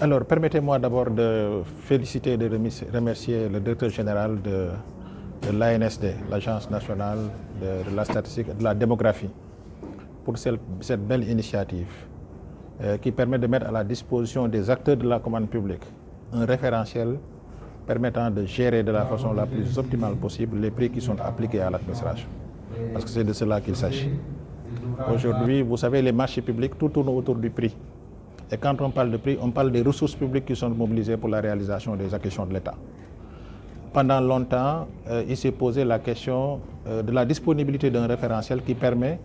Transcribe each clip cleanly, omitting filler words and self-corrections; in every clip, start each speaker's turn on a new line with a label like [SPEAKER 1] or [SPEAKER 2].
[SPEAKER 1] Alors, permettez-moi d'abord de féliciter et de remercier le directeur général de l'ANSD, l'Agence nationale de la statistique et de la démographie, pour cette belle initiative qui permet de mettre à la disposition des acteurs de la commande publique un référentiel permettant de gérer de la façon la plus optimale possible les prix qui sont appliqués à l'administration. Parce que c'est de cela qu'il s'agit. Aujourd'hui, vous savez, les marchés publics, tout tourne autour du prix. Et quand on parle de prix, on parle des ressources publiques qui sont mobilisées pour la réalisation des acquisitions de l'État. Pendant longtemps, il s'est posé la question de la disponibilité d'un référentiel qui permet,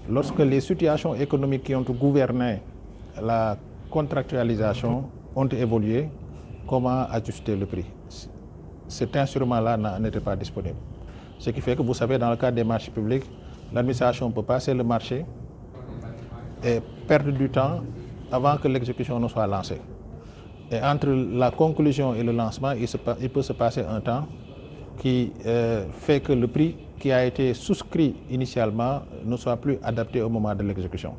[SPEAKER 1] lorsque les situations économiques qui ont gouverné la contractualisation ont évolué, comment ajuster le prix. Cet instrument-là n'était pas disponible. Ce qui fait que, vous savez, dans le cadre des marchés publics, l'administration peut passer le marché et perdre du temps avant que l'exécution ne soit lancée. Et entre la conclusion et le lancement, il peut se passer un temps qui fait que le prix qui a été souscrit initialement ne soit plus adapté au moment de l'exécution.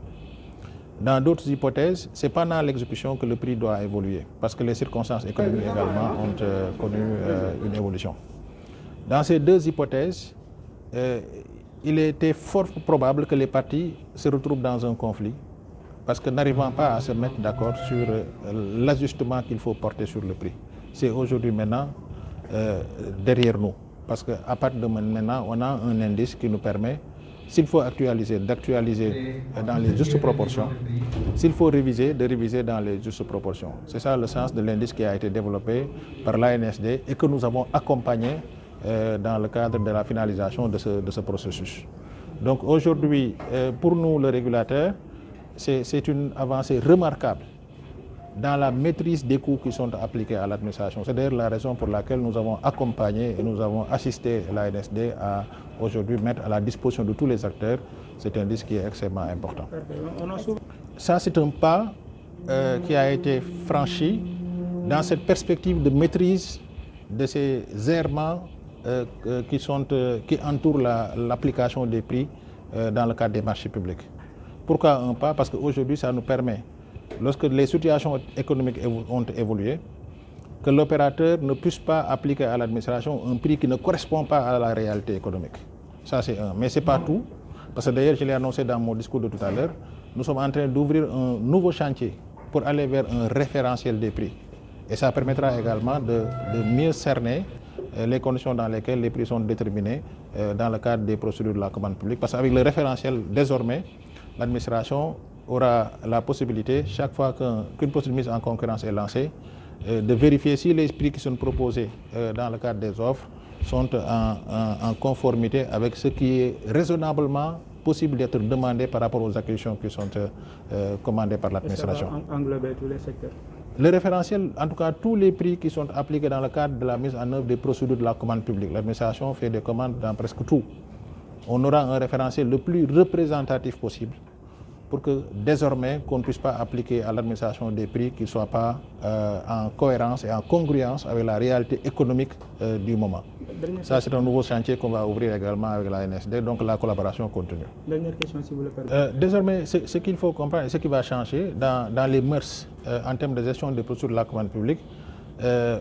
[SPEAKER 1] Dans d'autres hypothèses, c'est pendant l'exécution que le prix doit évoluer, parce que les circonstances économiques également ont connu une évolution. Dans ces deux hypothèses, il était fort probable que les parties se retrouvent dans un conflit, parce que n'arrivant pas à se mettre d'accord sur l'ajustement qu'il faut porter sur le prix. C'est aujourd'hui maintenant derrière nous, parce qu'à partir de maintenant, on a un indice qui nous permet, s'il faut actualiser, d'actualiser dans les justes proportions, s'il faut réviser, de réviser dans les justes proportions. C'est ça le sens de l'indice qui a été développé par l'ANSD et que nous avons accompagné dans le cadre de la finalisation de ce processus. Donc aujourd'hui, pour nous, le régulateur, c'est une avancée remarquable dans la maîtrise des coûts qui sont appliqués à l'administration. C'est d'ailleurs la raison pour laquelle nous avons accompagné et nous avons assisté l'ANSD à aujourd'hui mettre à la disposition de tous les acteurs cet indice qui est extrêmement important. Ça, c'est un pas qui a été franchi dans cette perspective de maîtrise de ces errements qui entourent l'application des prix dans le cadre des marchés publics. Pourquoi un pas? Parce qu'aujourd'hui, ça nous permet, lorsque les situations économiques ont évolué, que l'opérateur ne puisse pas appliquer à l'administration un prix qui ne correspond pas à la réalité économique. Ça, c'est un. Mais ce n'est pas tout, parce que d'ailleurs, je l'ai annoncé dans mon discours de tout à l'heure, nous sommes en train d'ouvrir un nouveau chantier pour aller vers un référentiel des prix. Et ça permettra également de mieux cerner les conditions dans lesquelles les prix sont déterminés dans le cadre des procédures de la commande publique. Parce qu'avec le référentiel, désormais, l'administration aura la possibilité, chaque fois qu'une procédure de mise en concurrence est lancée, de vérifier si les prix qui sont proposés dans le cadre des offres sont en conformité avec ce qui est raisonnablement possible d'être demandé par rapport aux acquisitions qui sont commandées par l'administration.
[SPEAKER 2] Ça va englober tous les secteurs.
[SPEAKER 1] Le référentiel, en tout cas tous les prix qui sont appliqués dans le cadre de la mise en œuvre des procédures de la commande publique. L'administration fait des commandes dans presque tout. On aura un référentiel le plus représentatif possible pour que désormais qu'on ne puisse pas appliquer à l'administration des prix qui ne soient pas en cohérence et en congruence avec la réalité économique du moment. Ça, c'est un nouveau chantier qu'on va ouvrir également avec la NSD, donc la collaboration continue.
[SPEAKER 2] Dernière question, si vous le permettez.
[SPEAKER 1] Désormais, ce qu'il faut comprendre et ce qui va changer dans les mœurs en termes de gestion des procédures de la commande publique,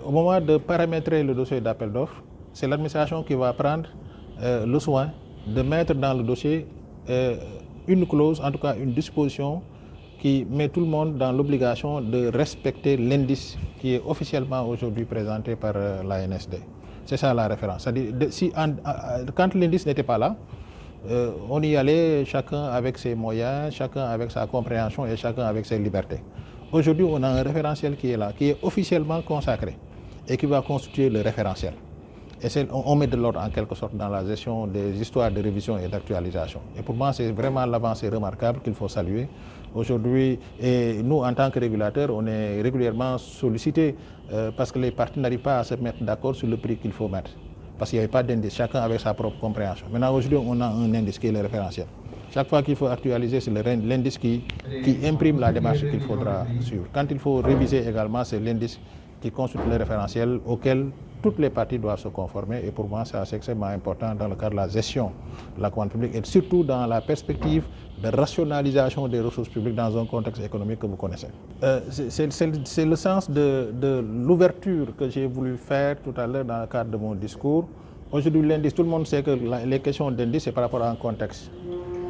[SPEAKER 1] au moment de paramétrer le dossier d'appel d'offres, c'est l'administration qui va prendre le soin de mettre dans le dossier une clause, en tout cas une disposition qui met tout le monde dans l'obligation de respecter l'indice qui est officiellement aujourd'hui présenté par l'ANSD. C'est ça la référence. C'est-à-dire, quand l'indice n'était pas là, on y allait chacun avec ses moyens, chacun avec sa compréhension et chacun avec ses libertés. Aujourd'hui, on a un référentiel qui est là, qui est officiellement consacré et qui va constituer le référentiel. Et on met de l'ordre en quelque sorte dans la gestion des histoires de révision et d'actualisation. Et pour moi, c'est vraiment l'avancée remarquable qu'il faut saluer. Aujourd'hui, et nous, en tant que régulateurs, on est régulièrement sollicités parce que les parties n'arrivent pas à se mettre d'accord sur le prix qu'il faut mettre. Parce qu'il n'y avait pas d'indice, chacun avec sa propre compréhension. Maintenant, aujourd'hui, on a un indice qui est le référentiel. Chaque fois qu'il faut actualiser, c'est l'indice qui imprime la démarche qu'il faudra suivre. Quand il faut réviser également, c'est l'indice qui constitue le référentiel auquel toutes les parties doivent se conformer. Et pour moi, c'est extrêmement important dans le cadre de la gestion de la commande publique et surtout dans la perspective de rationalisation des ressources publiques dans un contexte économique que vous connaissez. C'est le sens de l'ouverture que j'ai voulu faire tout à l'heure dans le cadre de mon discours. Aujourd'hui, l'indice, tout le monde sait que les questions d'indice, c'est par rapport à un contexte.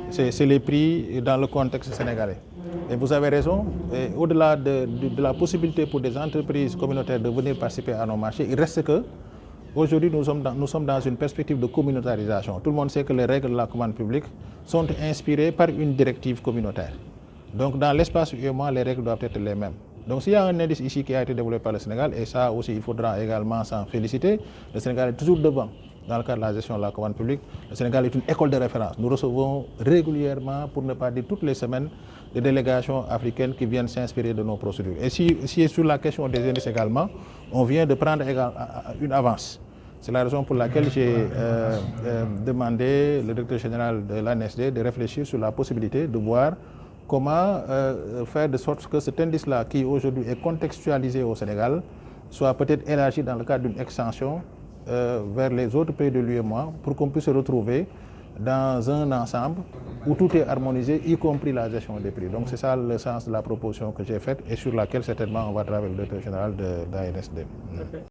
[SPEAKER 1] C'est les prix dans le contexte sénégalais. Et vous avez raison, au-delà de la possibilité pour des entreprises communautaires de venir participer à nos marchés, il reste que aujourd'hui nous sommes dans une perspective de communautarisation. Tout le monde sait que les règles de la commande publique sont inspirées par une directive communautaire. Donc dans l'espace UEMOA, les règles doivent être les mêmes. Donc s'il y a un indice ici qui a été développé par le Sénégal, et ça aussi il faudra également s'en féliciter, le Sénégal est toujours devant. Dans le cadre de la gestion de la commande publique, le Sénégal est une école de référence. Nous recevons régulièrement, pour ne pas dire toutes les semaines, des délégations africaines qui viennent s'inspirer de nos procédures. Et si sur la question des indices également, on vient de prendre une avance. C'est la raison pour laquelle j'ai demandé au directeur général de l'ANSD de réfléchir sur la possibilité de voir comment faire de sorte que cet indice-là, qui aujourd'hui est contextualisé au Sénégal, soit peut-être élargi dans le cadre d'une extension vers les autres pays de l'UEMOA pour qu'on puisse se retrouver dans un ensemble où tout est harmonisé, y compris la gestion des prix. Donc c'est ça le sens de la proposition que j'ai faite et sur laquelle certainement on va travailler le directeur général de l'ANSD.